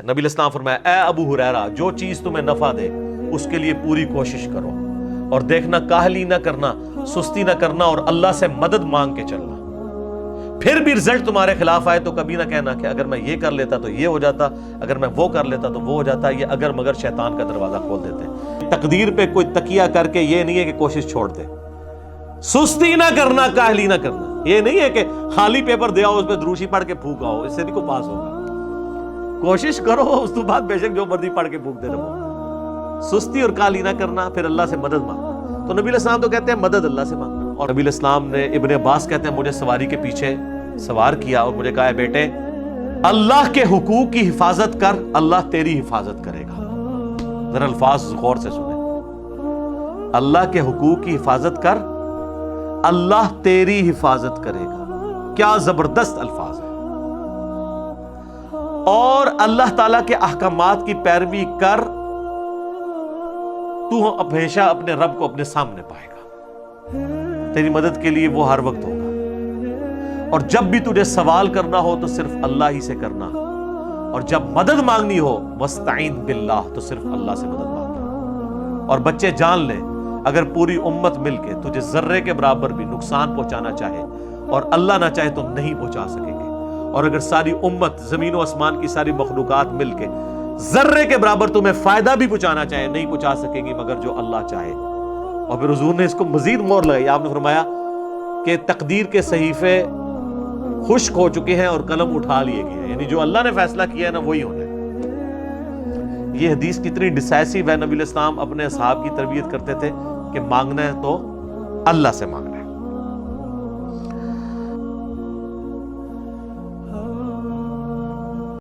نبی علیہ السلام فرمایا اے ابو ہریرہ جو چیز تمہیں نفع دے اس کے لیے پوری کوشش کرو اور دیکھنا کاہلی نہ کرنا، سستی نہ کرنا اور اللہ سے مدد مانگ کے چلنا۔ پھر بھی رزلٹ تمہارے خلاف آئے تو کبھی نہ کہنا کہ اگر میں یہ کر لیتا تو یہ ہو جاتا، اگر میں وہ کر لیتا تو وہ ہو جاتا۔ یہ اگر مگر شیطان کا دروازہ کھول دیتے ہیں۔ تقدیر پہ کوئی تکیہ کر کے یہ نہیں ہے کہ کوشش چھوڑ دے، سستی نہ کرنا، کاہلی نہ کرنا۔ یہ نہیں ہے کہ خالی پیپر دے آؤ اس پہ دروشی پڑھ کے پھونک آؤ، اس سے بھی کوئی پاس ہوگا۔ کوشش کرو، اس کے بعد بے شک جو مرضی پڑھ کے پھونک دے رہو۔ سستی اور کاہلی نہ کرنا، پھر اللہ سے مدد مانگنا۔ تو نبی علیہ السلام تو کہتے ہیں مدد اللہ سے مانگنا، اور نبی علیہ السلام نے ابن عباس کہتے ہیں مجھے سواری کے پیچھے سوار کیا اور مجھے کہا ہے بیٹے اللہ کے حقوق کی حفاظت کر، اللہ تیری حفاظت کرے گا۔ ذرا الفاظ غور سے سنیں، اللہ کے حقوق کی حفاظت کر، اللہ تیری حفاظت کرے گا۔ کیا زبردست الفاظ ہے۔ اور اللہ تعالیٰ کے احکامات کی پیروی کر، تو ہمیشہ اپنے رب کو اپنے سامنے پائے گا، تیری مدد کے لیے وہ ہر وقت ہوگا۔ اور جب بھی تجھے سوال کرنا ہو تو صرف اللہ ہی سے کرنا، اور جب مدد مانگنی ہو وَاسْتَعِن بِاللَّهِ تو صرف اللہ سے مدد مانگنا۔ اور بچے جان لیں اگر پوری امت مل کے تجھے ذرے کے برابر بھی نقصان پہنچانا چاہے اور اللہ نہ چاہے تو نہیں پہنچا سکیں گے، اور اگر ساری امت زمین و آسمان کی ساری مخلوقات مل کے ذرے کے برابر تمہیں فائدہ بھی پہنچانا چاہے نہیں پہنچا سکیں گی مگر جو اللہ چاہے۔ اور پھر حضور نے اس کو مزید مور لگائی، آپ نے فرمایا کہ تقدیر کے صحیفے خشک ہو چکے ہیں اور قلم اٹھا لیے گئے ہیں، یعنی جو اللہ نے فیصلہ کیا ہے نا وہی ہونا ہے۔ یہ حدیث کتنی ڈیسائسو ہے۔ نبی علیہ السلام اپنے اصحاب کی تربیت کرتے تھے کہ مانگنا ہے تو اللہ سے مانگنا۔